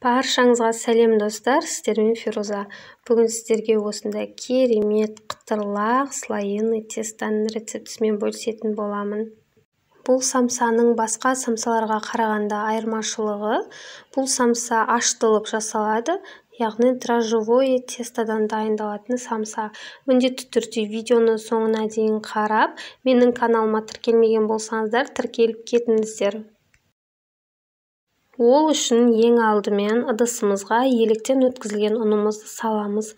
Баршаңызға сәлем достар, сіздермен Фируза. Бүгін сіздерге осындай керемет қытырлақ слоеный тестоның рецептісімен бөлісетін боламын. Бұл самсаның басқа самсаларға қарағанда айырмашылығы, бұл самса ашытылып жасалады, яғни дрожжевое тестодан дайындалатын самса. Міндетті түрде видеоны соңына дейін қарап, менің каналыма тіркелмеген болсаңыздар, тіркеліп кетіңіздер. Ол үшін ең алдымен ыдысымызға електен өткізілген ұнымызды саламыз.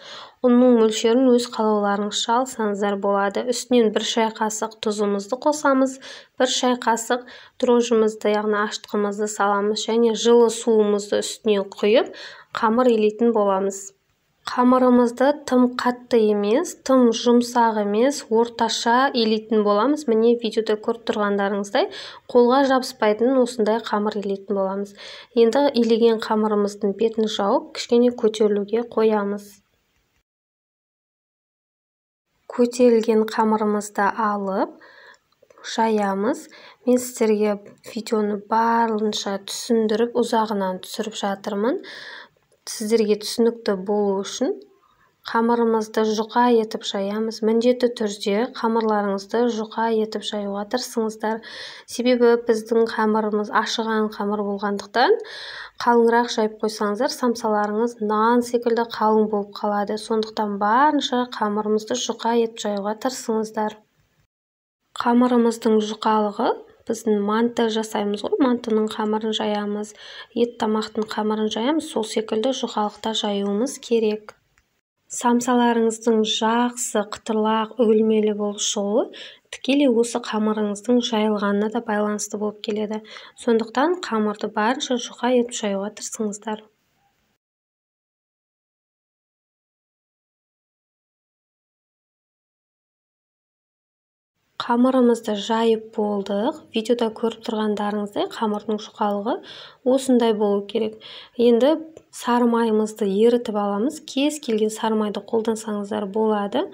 Ұнның мөлшерін өз қалауларыңызша алсаңыздар болады. Үстінен 1 шай қасық тұзымызды қосамыз, 1 шай қасық дрожжымызды, яғни ашытқымызды саламыз және жылы суымызды үстіне құйып, қамыр илейтін боламыз. Қамырымызды тым қатты емес, тым жұмсақ емес, орташа илейтін боламыз. Міне видеода көріп тұрғандарыңыздай, қолға жабыспайтын осындай қамыр илейтін боламыз. Енді илеген қамырымыздың бетін жауып, кішкене көтерілуге қоямыз. Көтерілген қамырымызды алып, жаямыз. Мен сіздерге видеоны барынша түсіндіріп, ұзағынан түсіріп жатырмын. Сіздерге түсінікті болу үшін қамырымызды жұқа етіп жаямыз. Міндетті түрде қамырларыңызды жұқа етіп жаюға тырысыңыздар. Себебі біздің қамырымыз ашыған қамыр болғандықтан, қалыңырақ жайып қойсаңыздар, самсаларыңыз нан секілді қалың болып қалады. Сондықтан барынша қамырымызды жұқа етіп жаюға тырысыңыздар. Қамырымыздың жұқалығы біздің манты жасаймыз ғой, мантының қамырын жаямыз, ет тамақтың қамырын жаямыз, сол секілді жұқалықта жаюымыз керек. Самсаларыңыздың жақсы, қытырлақ, үгілмелі болып шығуы тікелей осы қамырыңыздың жайылғанына да байланысты болып келеді. Сондықтан қамырды барынша жұқа етіп жаюға тырысыңыздар. Қамырымызды жайып болдық. Видеода көріп тұрғандарыңыздай қамырдың жұқалығы осындай болу керек. Енді сары майымызды ерітіп аламыз. Кез келген сары майды қолдансаңыздар болады.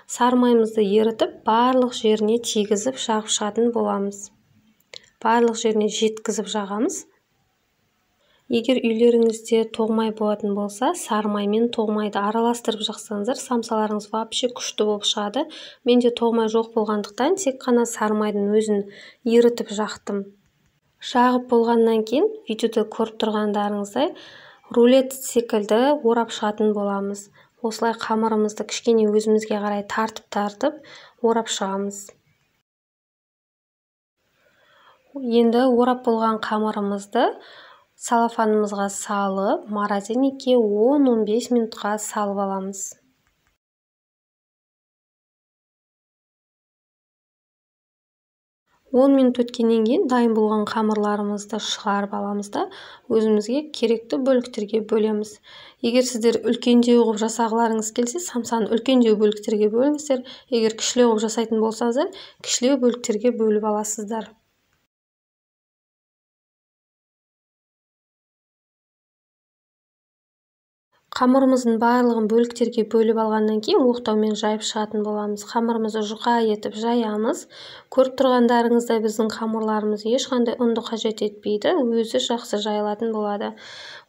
Сары майымызды ерітіп, барлық жеріне тигізіп жағып шығатын боламыз. Барлық жеріне жеткізіп жағамыз. Егер үйлеріңізде тоғмай болатын болса, сары май мен тоғмайды араластырып жақсаңыздар, самсаларыңыз вообще күшті болып шығады. Менде тоғмай жоқ болғандықтан, тек қана сары майдың өзін ерітіп жақтым. Жағып болғаннан кейін, видеода көріп тұрғандарыңыздай, рулет секілді орап шығатын боламыз. Осылай қамырымызды кішкене өзімізге қарай тартып орап шығамыз. Енді орап болған қамырымызды салафанымызға салып, морозильникке 10-15 минутқа салып аламыз. 10 минут өткеннен кейін дайын болған қамырларымызды шығарып аламыз да, өзімізге керекті бөліктерге бөлеміз. Егер сіздер үлкендеу қылып жасағыларыңыз келсе, самсаны үлкендеу бөліктерге бөліңіздер. Егер кішілеу қылып жасайтын болсаңыздар, кішілеу бөліктерге бөліп аласыздар. Қамырымыздың барлығын бөліктерге бөліп алғаннан кейін оқтаумен жайып шығатын боламыз. Қамырымызды жұқа етіп жаямыз. Көріп тұрғандарыңыздай біздің қамырларымыз ешқандай ұнды қажет етпейді, өзі жақсы жайылатын болады.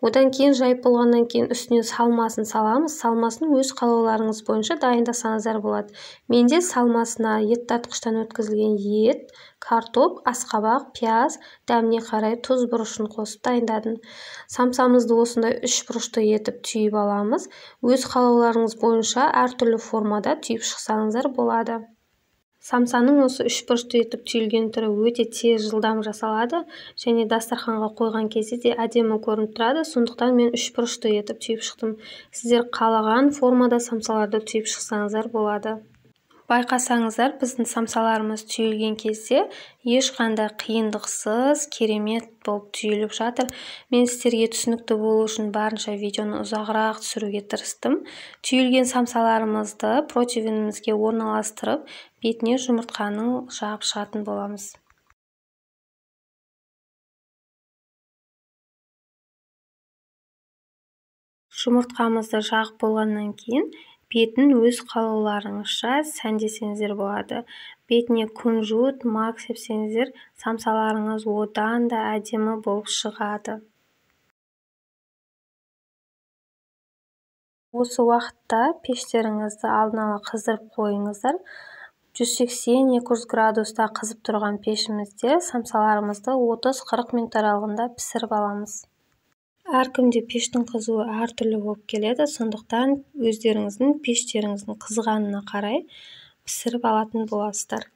Одан кейін жайып болғаннан кейін үстіне салмасын саламыз. Салмасын өз қалауларыңыз бойынша дайындасаңыздар болады. Менде салмасына ет тартқыштан өткізілген ет, картоп, асқабақ, пияз, дәміне қарай тұз бұрышын қосып дайындадым. Самсамызды осындай 3 бұрышты етіп түйіп аламыз. Өз қалауларыңыз бойынша әртүрлі формада түйіп шықсаңыздар болады. Самсаның осы 3 бұрышты етіп түйілген түрі өте тез, жылдам жасалады және дастарханға қойған кезде де әдемі көрініп тұрады. Сондықтан мен 3 бұрышты етіп түйіп шықтым. Сіздер қалаған формада самсаларды түйіп шықсаңыздар болады. Байқасаңыздар, біздің самсаларымыз түйілген кезде ешқандай қиындықсыз керемет болып түйіліп жатыр. Мен сіздерге түсінікті болу үшін барынша видеоны ұзағырақ түсіруге тырыстым. Түйілген самсаларымызды противенімізге орналастырып, бетіне жұмыртқаның жағып шығатын боламыз. Жұмыртқамызды жағып болғаннан кейін, бетін өз қалауларыңызша сәндесеңіздер болады. Бетіне күнжіт, мак сепсеңіздер, самсаларыңыз одан да әдемі болып шығады. Осы уақытта пештеріңізді алдын ала қыздырып қойыңыздар. 180-200 градуста қызып тұрған пешімізде самсаларымызды 30-40 минут аралығында пісіріп аламыз. Әркімде пештің қызуы әртүрлі болып келеді, сондықтан өздеріңіздің пештеріңіздің қызғанына қарай пісіріп алатын боласыздар.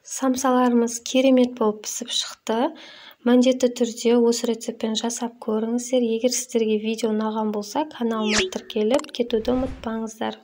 Самсаларымыз керемет болып пісіп шықты. Міндетті түрде осы рецептпен жасап көріңіздер. Егер сіздерге видео ұнаған болса, каналыма тіркеліп кетуді ұмытпаңыздар.